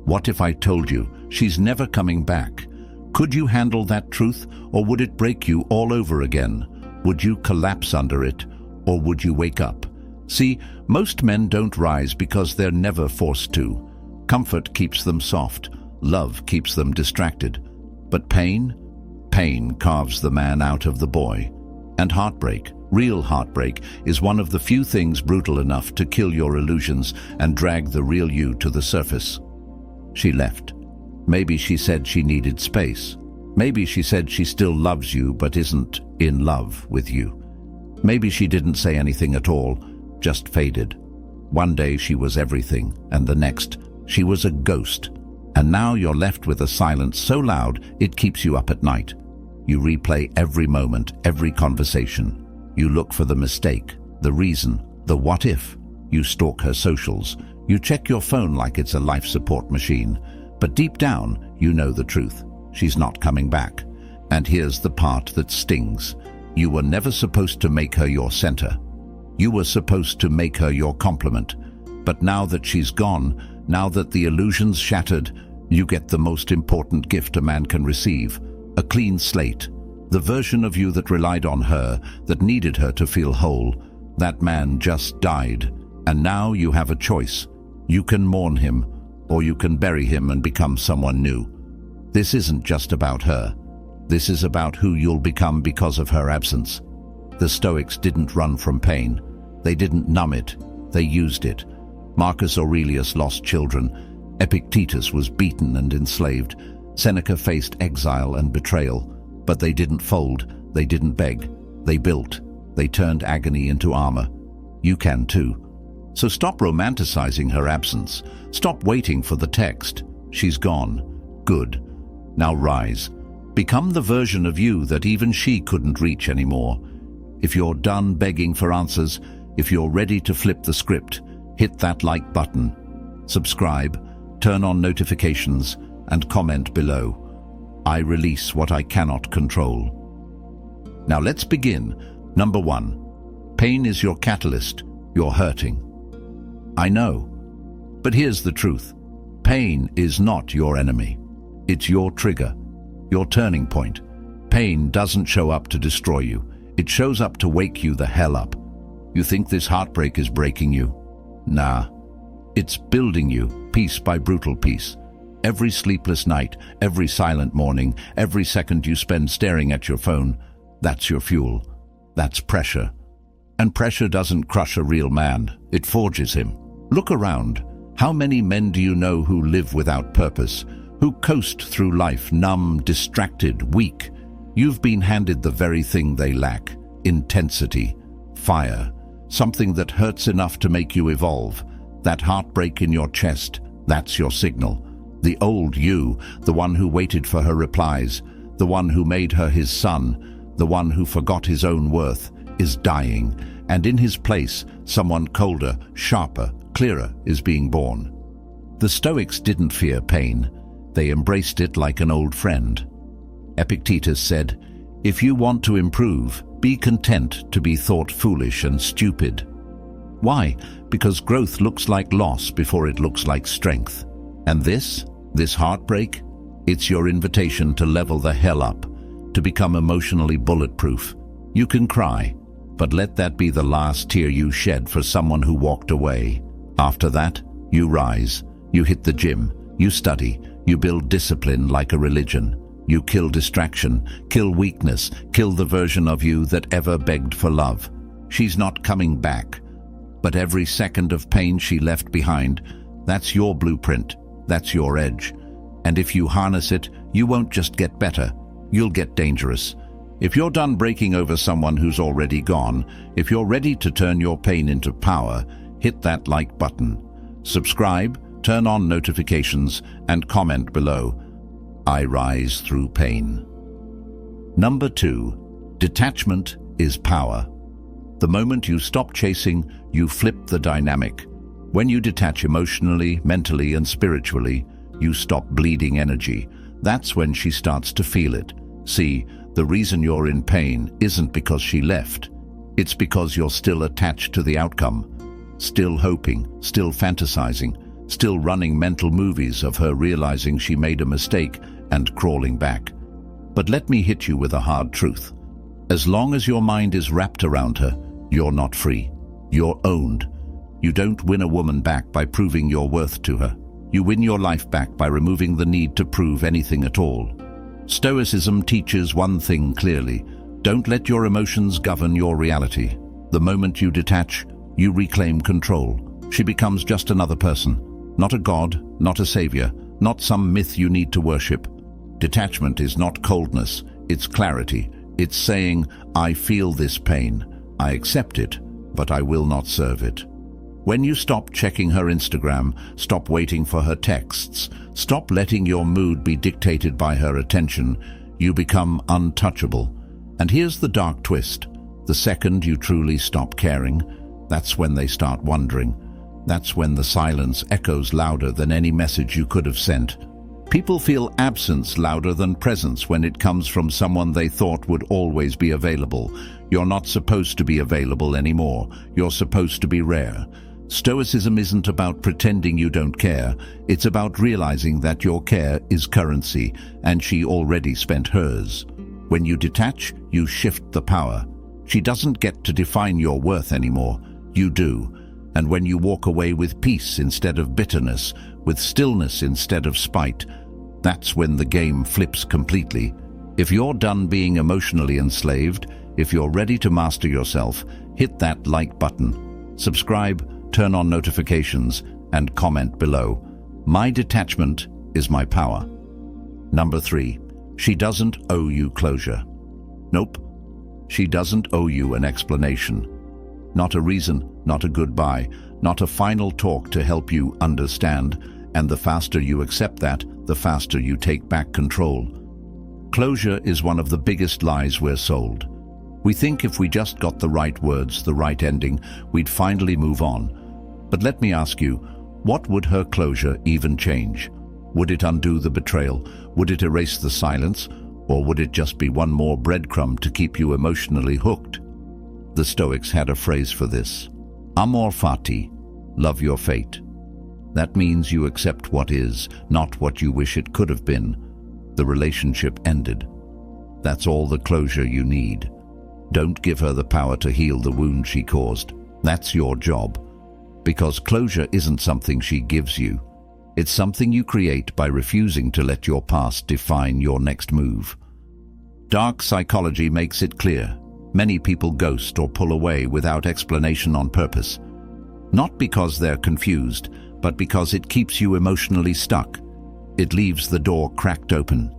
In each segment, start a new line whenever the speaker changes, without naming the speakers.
What if I told you she's never coming back? Could you handle that truth, or would it break you all over again? Would you collapse under it, or would you wake up? See, most men don't rise because they're never forced to. Comfort keeps them soft. Love keeps them distracted. But pain? Pain carves the man out of the boy. And heartbreak, real heartbreak, is one of the few things brutal enough to kill your illusions and drag the real you to the surface. She left. Maybe she said she needed space. Maybe she said she still loves you but isn't in love with you. Maybe she didn't say anything at all, just faded. One day she was everything, and the next she was a ghost. And now you're left with a silence so loud it keeps you up at night. You replay every moment, every conversation. You look for the mistake, the reason, the what if. You stalk her socials. You check your phone like it's a life support machine. But deep down, you know the truth. She's not coming back. And here's the part that stings. You were never supposed to make her your center. You were supposed to make her your complement. But now that she's gone, now that the illusion's shattered, you get the most important gift a man can receive. A clean slate. The version of you that relied on her, that needed her to feel whole. That man just died. And now you have a choice. You can mourn him, or you can bury him and become someone new. This isn't just about her. This is about who you'll become because of her absence. The Stoics didn't run from pain. They didn't numb it. They used it. Marcus Aurelius lost children. Epictetus was beaten and enslaved. Seneca faced exile and betrayal. But they didn't fold. They didn't beg. They built. They turned agony into armor. You can too. So stop romanticizing her absence. Stop waiting for the text. She's gone. Good. Now rise. Become the version of you that even she couldn't reach anymore. If you're done begging for answers, if you're ready to flip the script, hit that like button. Subscribe, turn on notifications, and comment below. I release what I cannot control. Now let's begin. Number 1. Pain is your catalyst. You're hurting. I know. But here's the truth. Pain is not your enemy. It's your trigger, your turning point. Pain doesn't show up to destroy you. It shows up to wake you the hell up. You think this heartbreak is breaking you? Nah. It's building you, piece by brutal piece. Every sleepless night, every silent morning, every second you spend staring at your phone, that's your fuel. That's pressure. And pressure doesn't crush a real man. It forges him. Look around. How many men do you know who live without purpose, who coast through life numb, distracted, weak? You've been handed the very thing they lack. Intensity. Fire. Something that hurts enough to make you evolve. That heartbreak in your chest, that's your signal. The old you, the one who waited for her replies, the one who made her his son, the one who forgot his own worth, is dying, and in his place, someone colder, sharper, clearer is being born. The Stoics didn't fear pain. They embraced it like an old friend. Epictetus said, "If you want to improve, be content to be thought foolish and stupid." Why? Because growth looks like loss before it looks like strength. And this heartbreak, it's your invitation to level the hell up, to become emotionally bulletproof. You can cry, but let that be the last tear you shed for someone who walked away. After that, you rise, you hit the gym, you study, you build discipline like a religion. You kill distraction, kill weakness, kill the version of you that ever begged for love. She's not coming back, but every second of pain she left behind, that's your blueprint, that's your edge. And if you harness it, you won't just get better, you'll get dangerous. If you're done breaking over someone who's already gone, if you're ready to turn your pain into power, hit that like button. Subscribe, turn on notifications, and comment below. I rise through pain. Number 2. Detachment is power. The moment you stop chasing, you flip the dynamic. When you detach emotionally, mentally, and spiritually, you stop bleeding energy. That's when she starts to feel it. See, the reason you're in pain isn't because she left. It's because you're still attached to the outcome. Still hoping, still fantasizing, still running mental movies of her realizing she made a mistake and crawling back. But let me hit you with a hard truth. As long as your mind is wrapped around her, you're not free. You're owned. You don't win a woman back by proving your worth to her. You win your life back by removing the need to prove anything at all. Stoicism teaches one thing clearly: don't let your emotions govern your reality. The moment you detach, you reclaim control. She becomes just another person, not a god, not a savior, not some myth you need to worship. Detachment is not coldness, it's clarity. It's saying, I feel this pain, I accept it, but I will not serve it. When you stop checking her Instagram, stop waiting for her texts, stop letting your mood be dictated by her attention, you become untouchable. And here's the dark twist. The second you truly stop caring, that's when they start wondering. That's when the silence echoes louder than any message you could have sent. People feel absence louder than presence when it comes from someone they thought would always be available. You're not supposed to be available anymore. You're supposed to be rare. Stoicism isn't about pretending you don't care. It's about realizing that your care is currency, and she already spent hers. When you detach, you shift the power. She doesn't get to define your worth anymore. You do. And when you walk away with peace instead of bitterness, with stillness instead of spite, that's when the game flips completely. If you're done being emotionally enslaved, if you're ready to master yourself, hit that like button, subscribe, turn on notifications, and comment below. My detachment is my power. Number 3, she doesn't owe you closure. Nope, she doesn't owe you an explanation. Not a reason, not a goodbye, not a final talk to help you understand, and the faster you accept that, the faster you take back control. Closure is one of the biggest lies we're sold. We think if we just got the right words, the right ending, we'd finally move on. But let me ask you, what would her closure even change? Would it undo the betrayal? Would it erase the silence? Or would it just be one more breadcrumb to keep you emotionally hooked? The Stoics had a phrase for this: amor fati, love your fate. That means you accept what is, not what you wish it could have been. The relationship ended. That's all the closure you need. Don't give her the power to heal the wound she caused. That's your job. Because closure isn't something she gives you. It's something you create by refusing to let your past define your next move. Dark psychology makes it clear. Many people ghost or pull away without explanation on purpose. Not because they're confused, but because it keeps you emotionally stuck. It leaves the door cracked open.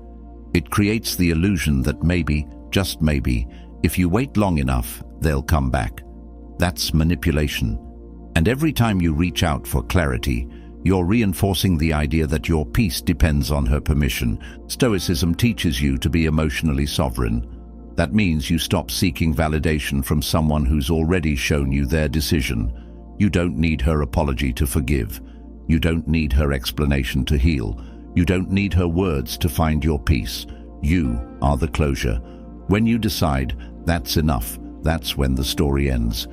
It creates the illusion that maybe, just maybe, if you wait long enough, they'll come back. That's manipulation. And every time you reach out for clarity, you're reinforcing the idea that your peace depends on her permission. Stoicism teaches you to be emotionally sovereign. That means you stop seeking validation from someone who's already shown you their decision. You don't need her apology to forgive. You don't need her explanation to heal. You don't need her words to find your peace. You are the closure. When you decide that's enough, that's when the story ends.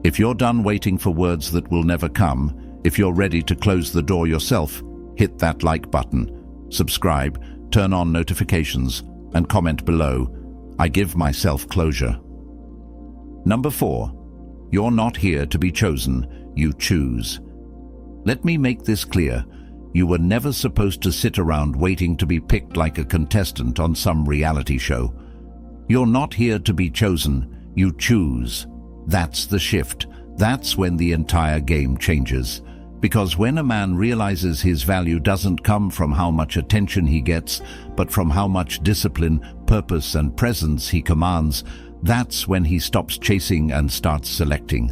If you're done waiting for words that will never come, if you're ready to close the door yourself, hit that like button, subscribe, turn on notifications, and comment below. I give myself closure. Number 4, you're not here to be chosen, you choose. Let me make this clear. You were never supposed to sit around waiting to be picked like a contestant on some reality show. You're not here to be chosen, you choose. That's the shift. That's when the entire game changes. Because when a man realizes his value doesn't come from how much attention he gets, but from how much discipline, purpose, and presence he commands, that's when he stops chasing and starts selecting.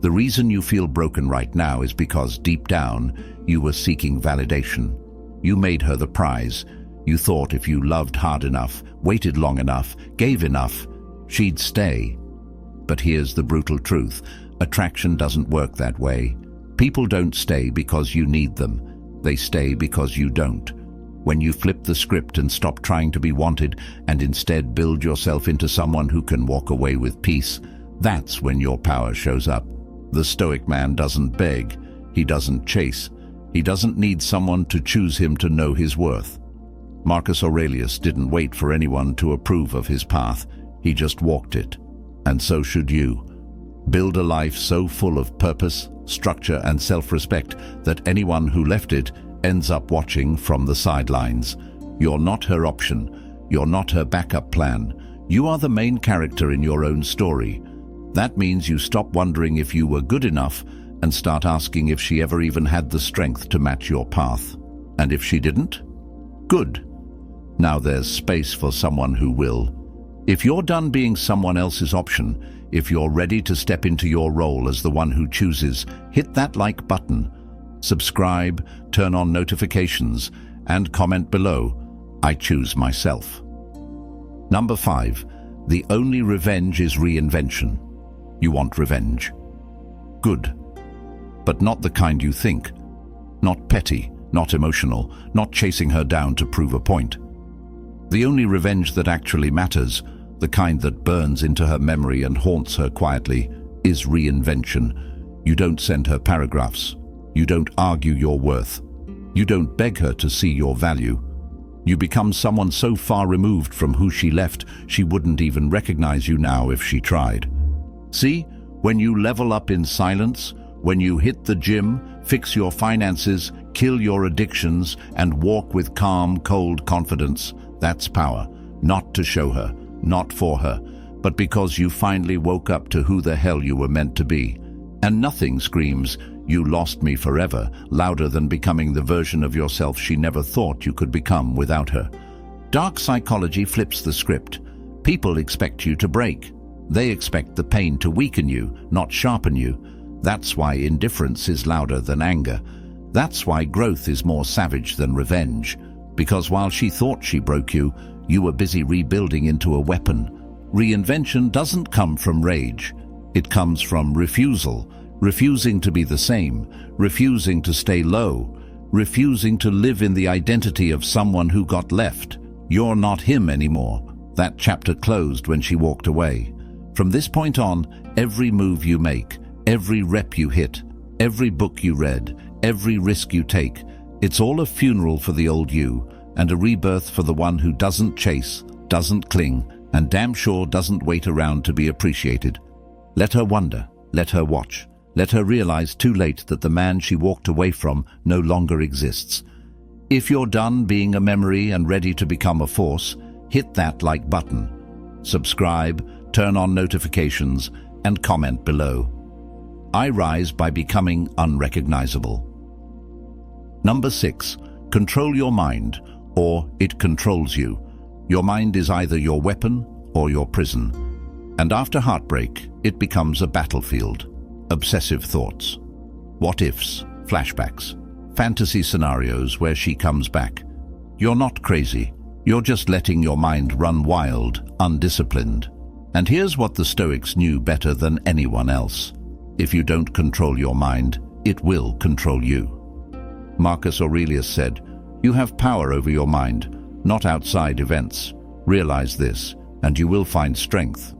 The reason you feel broken right now is because deep down, you were seeking validation. You made her the prize. You thought if you loved hard enough, waited long enough, gave enough, she'd stay. But here's the brutal truth. Attraction doesn't work that way. People don't stay because you need them. They stay because you don't. When you flip the script and stop trying to be wanted and instead build yourself into someone who can walk away with peace, that's when your power shows up. The Stoic man doesn't beg. He doesn't chase. He doesn't need someone to choose him to know his worth. Marcus Aurelius didn't wait for anyone to approve of his path. He just walked it. And so should you. Build a life so full of purpose, structure, and self-respect that anyone who left it ends up watching from the sidelines. You're not her option. You're not her backup plan. You are the main character in your own story. That means you stop wondering if you were good enough and start asking if she ever even had the strength to match your path. And if she didn't? Good. Now there's space for someone who will. If you're done being someone else's option, if you're ready to step into your role as the one who chooses, hit that like button, subscribe, turn on notifications, and comment below, I choose myself. Number 5. The only revenge is reinvention. You want revenge. Good. But not the kind you think. Not petty, not emotional, not chasing her down to prove a point. The only revenge that actually matters, the kind that burns into her memory and haunts her quietly, is reinvention. You don't send her paragraphs. You don't argue your worth. You don't beg her to see your value. You become someone so far removed from who she left, she wouldn't even recognize you now if she tried. See, when you level up in silence, when you hit the gym, fix your finances, kill your addictions, and walk with calm, cold confidence, that's power. Not to show her, not for her, but because you finally woke up to who the hell you were meant to be. And nothing screams, "You lost me forever," louder than becoming the version of yourself she never thought you could become without her. Dark psychology flips the script. People expect you to break. They expect the pain to weaken you, not sharpen you. That's why indifference is louder than anger. That's why growth is more savage than revenge. Because while she thought she broke you, you were busy rebuilding into a weapon. Reinvention doesn't come from rage. It comes from refusal. Refusing to be the same, refusing to stay low, refusing to live in the identity of someone who got left. You're not him anymore. That chapter closed when she walked away. From this point on, every move you make, every rep you hit, every book you read, every risk you take, it's all a funeral for the old you and a rebirth for the one who doesn't chase, doesn't cling, and damn sure doesn't wait around to be appreciated. Let her wonder, let her watch. Let her realize too late that the man she walked away from no longer exists. If you're done being a memory and ready to become a force, hit that like button. Subscribe, turn on notifications, and comment below. I rise by becoming unrecognizable. Number 6. Control your mind, or it controls you. Your mind is either your weapon or your prison. And after heartbreak, it becomes a battlefield. Obsessive thoughts, what-ifs, flashbacks, fantasy scenarios where she comes back. You're not crazy. You're just letting your mind run wild, undisciplined. And here's what the Stoics knew better than anyone else. If you don't control your mind, it will control you. Marcus Aurelius said, "You have power over your mind, not outside events. Realize this, and you will find strength."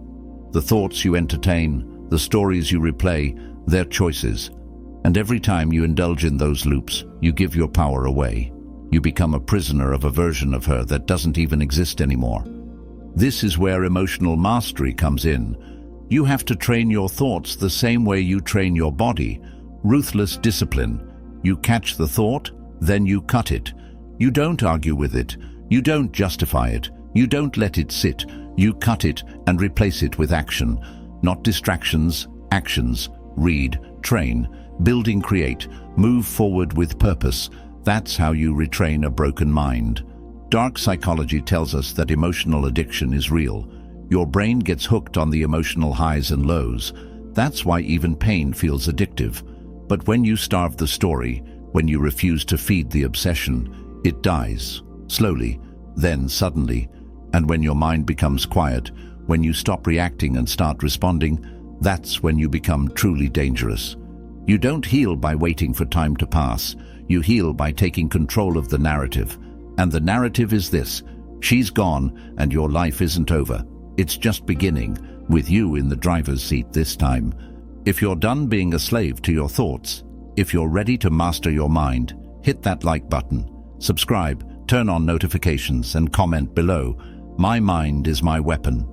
The thoughts you entertain, the stories you replay, they're choices. And every time you indulge in those loops, you give your power away. You become a prisoner of a version of her that doesn't even exist anymore. This is where emotional mastery comes in. You have to train your thoughts the same way you train your body. Ruthless discipline. You catch the thought, then you cut it. You don't argue with it. You don't justify it. You don't let it sit. You cut it and replace it with action. Not distractions, actions. Read, train, building, create, move forward with purpose. That's how you retrain a broken mind. Dark psychology tells us that emotional addiction is real. Your brain gets hooked on the emotional highs and lows. That's why even pain feels addictive. But when you starve the story, when you refuse to feed the obsession, it dies, slowly, then suddenly. And when your mind becomes quiet, when you stop reacting and start responding, that's when you become truly dangerous. You don't heal by waiting for time to pass. You heal by taking control of the narrative. And the narrative is this: she's gone and your life isn't over. It's just beginning, with you in the driver's seat this time. If you're done being a slave to your thoughts, if you're ready to master your mind, hit that like button. Subscribe, turn on notifications, and comment below. My mind is my weapon.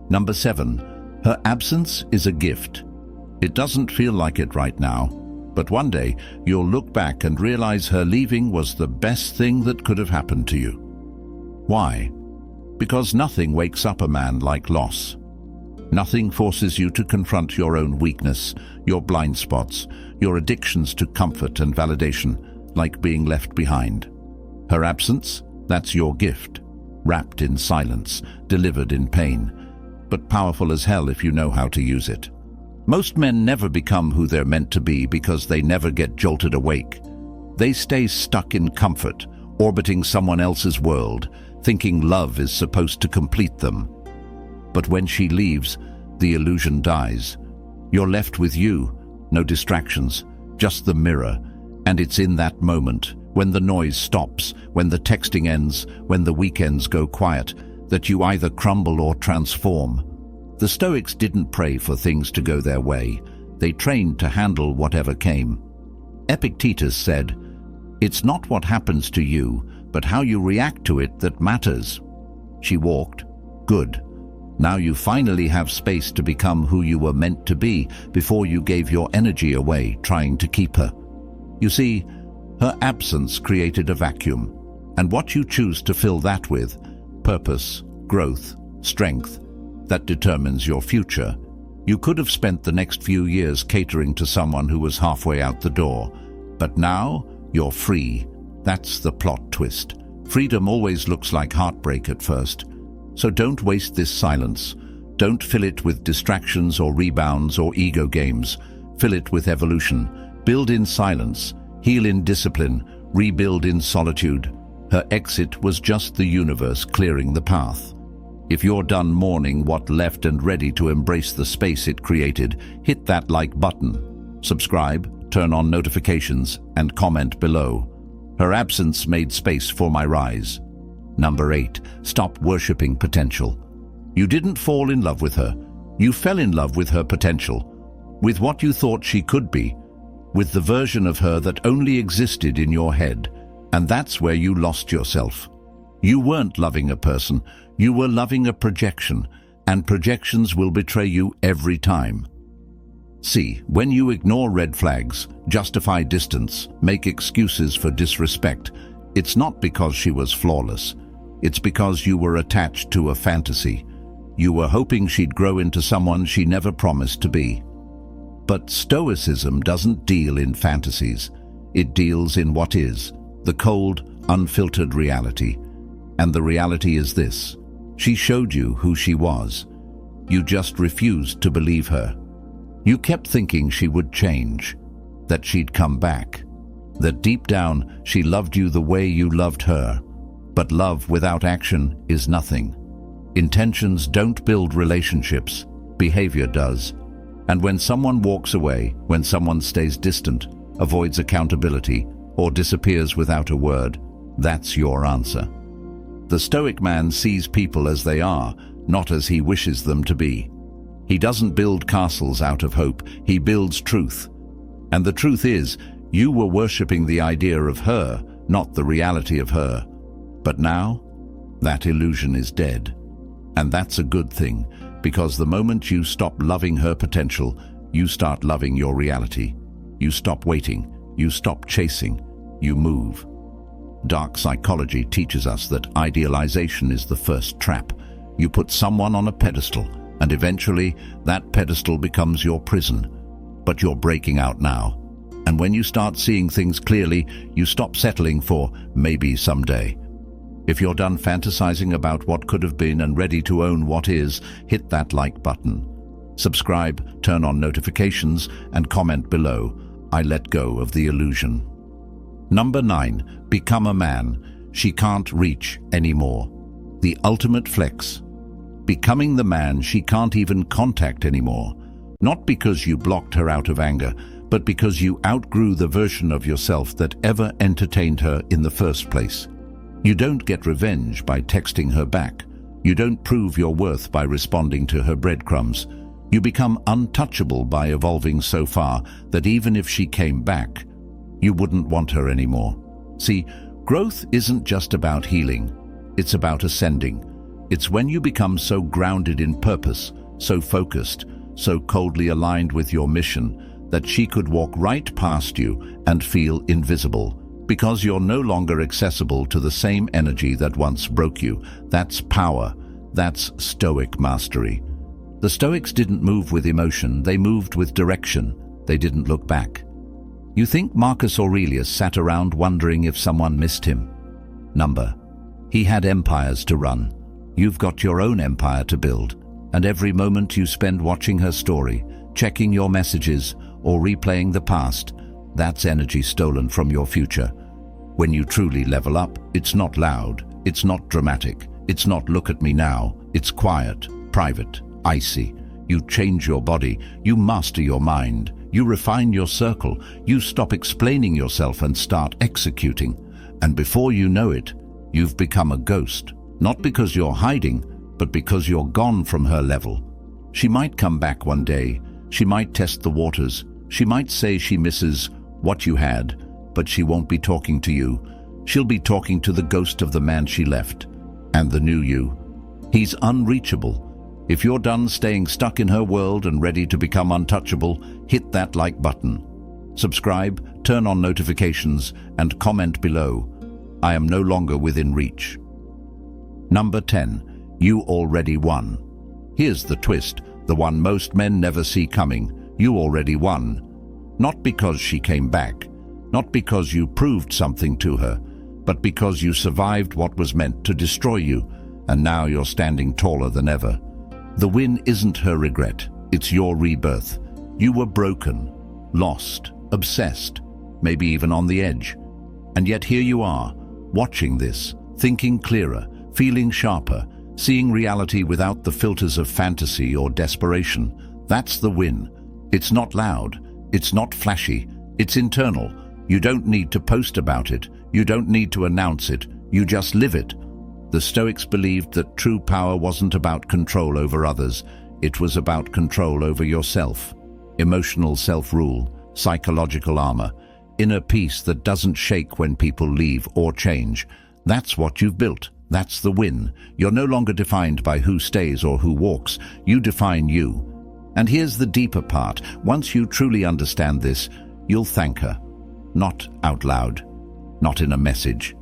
Number 7. Her absence is a gift. It doesn't feel like it right now, but one day you'll look back and realize her leaving was the best thing that could have happened to you. Why? Because nothing wakes up a man like loss. Nothing forces you to confront your own weakness, your blind spots, your addictions to comfort and validation, like being left behind. Her absence, that's your gift, wrapped in silence, delivered in pain, but powerful as hell if you know how to use it. Most men never become who they're meant to be because they never get jolted awake. They stay stuck in comfort, orbiting someone else's world, thinking love is supposed to complete them. But when she leaves, the illusion dies. You're left with you, no distractions, just the mirror, and it's in that moment, when the noise stops, when the texting ends, when the weekends go quiet, that you either crumble or transform. The Stoics didn't pray for things to go their way. They trained to handle whatever came. Epictetus said, "It's not what happens to you, but how you react to it that matters." She walked. Good. Now you finally have space to become who you were meant to be before you gave your energy away trying to keep her. You see, her absence created a vacuum, and what you choose to fill that with, purpose, growth, strength, that determines your future. You could have spent the next few years catering to someone who was halfway out the door, but now you're free. That's the plot twist. Freedom always looks like heartbreak at first. So don't waste this silence. Don't fill it with distractions or rebounds or ego games. Fill it with evolution. Build in silence, heal in discipline, rebuild in solitude. Her exit was just the universe clearing the path. If you're done mourning what left and ready to embrace the space it created, hit that like button. Subscribe, turn on notifications, and comment below. Her absence made space for my rise. Number 8. Stop worshipping potential. You didn't fall in love with her. You fell in love with her potential, with what you thought she could be, with the version of her that only existed in your head, and that's where you lost yourself. You weren't loving a person, you were loving a projection, and projections will betray you every time. See, when you ignore red flags, justify distance, make excuses for disrespect, it's not because she was flawless. It's because you were attached to a fantasy. You were hoping she'd grow into someone she never promised to be. But Stoicism doesn't deal in fantasies. It deals in what is, the cold, unfiltered reality. And the reality is this: she showed you who she was. You just refused to believe her. You kept thinking she would change, that she'd come back, that deep down she loved you the way you loved her. But love without action is nothing. Intentions don't build relationships, behavior does. And when someone walks away, when someone stays distant, avoids accountability, or disappears without a word, that's your answer. The Stoic man sees people as they are, not as he wishes them to be. He doesn't build castles out of hope, he builds truth. And the truth is, you were worshipping the idea of her, not the reality of her. But now, that illusion is dead. And that's a good thing, because the moment you stop loving her potential, you start loving your reality. You stop waiting, you stop chasing, you move. Dark psychology teaches us that idealization is the first trap. You put someone on a pedestal, and eventually that pedestal becomes your prison. But you're breaking out now. And when you start seeing things clearly, you stop settling for maybe someday. If you're done fantasizing about what could have been and ready to own what is, hit that like button. Subscribe, turn on notifications, and comment below. I let go of the illusion. Number 9. Become a man she can't reach anymore. The ultimate flex. Becoming the man she can't even contact anymore. Not because you blocked her out of anger, but because you outgrew the version of yourself that ever entertained her in the first place. You don't get revenge by texting her back. You don't prove your worth by responding to her breadcrumbs. You become untouchable by evolving so far that even if she came back, you wouldn't want her anymore. See, growth isn't just about healing, it's about ascending. It's when you become so grounded in purpose, so focused, so coldly aligned with your mission, that she could walk right past you and feel invisible, because you're no longer accessible to the same energy that once broke you. That's power. That's Stoic mastery. The Stoics didn't move with emotion, they moved with direction. They didn't look back. You think Marcus Aurelius sat around wondering if someone missed him? Number. He had empires to run. You've got your own empire to build, and every moment you spend watching her story, checking your messages, or replaying the past, that's energy stolen from your future. When you truly level up, it's not loud, it's not dramatic, it's not look at me now, it's quiet, private, icy. You change your body, you master your mind, you refine your circle, you stop explaining yourself and start executing. And before you know it, you've become a ghost, not because you're hiding, but because you're gone from her level. She might come back one day, she might test the waters, she might say she misses what you had, but she won't be talking to you. She'll be talking to the ghost of the man she left, and the new you. He's unreachable. If you're done staying stuck in her world and ready to become untouchable, hit that like button. Subscribe, turn on notifications, and comment below. I am no longer within reach. Number 10. You already won. Here's the twist, the one most men never see coming. You already won. Not because she came back, not because you proved something to her, but because you survived what was meant to destroy you, and now you're standing taller than ever. The win isn't her regret, it's your rebirth. You were broken, lost, obsessed, maybe even on the edge. And yet here you are, watching this, thinking clearer, feeling sharper, seeing reality without the filters of fantasy or desperation. That's the win. It's not loud, it's not flashy, it's internal. You don't need to post about it, you don't need to announce it, you just live it. The Stoics believed that true power wasn't about control over others, it was about control over yourself. Emotional self-rule, psychological armor, inner peace that doesn't shake when people leave or change. That's what you've built. That's the win. You're no longer defined by who stays or who walks. You define you. And here's the deeper part. Once you truly understand this, you'll thank her. Not out loud, not in a message,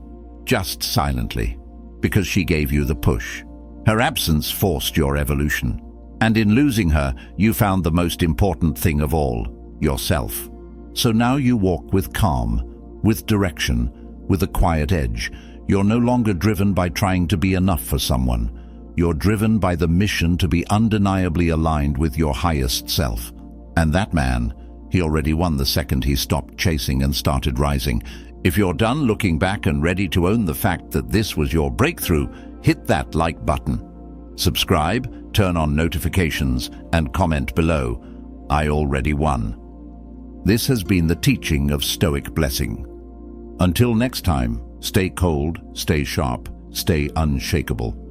just silently. Because she gave you the push. Her absence forced your evolution. And in losing her, you found the most important thing of all, yourself. So now you walk with calm, with direction, with a quiet edge. You're no longer driven by trying to be enough for someone. You're driven by the mission to be undeniably aligned with your highest self. And that man, he already won the second he stopped chasing and started rising. If you're done looking back and ready to own the fact that this was your breakthrough, hit that like button. Subscribe, turn on notifications, and comment below. I already won. This has been the teaching of Stoic Blessing. Until next time, stay cold, stay sharp, stay unshakable.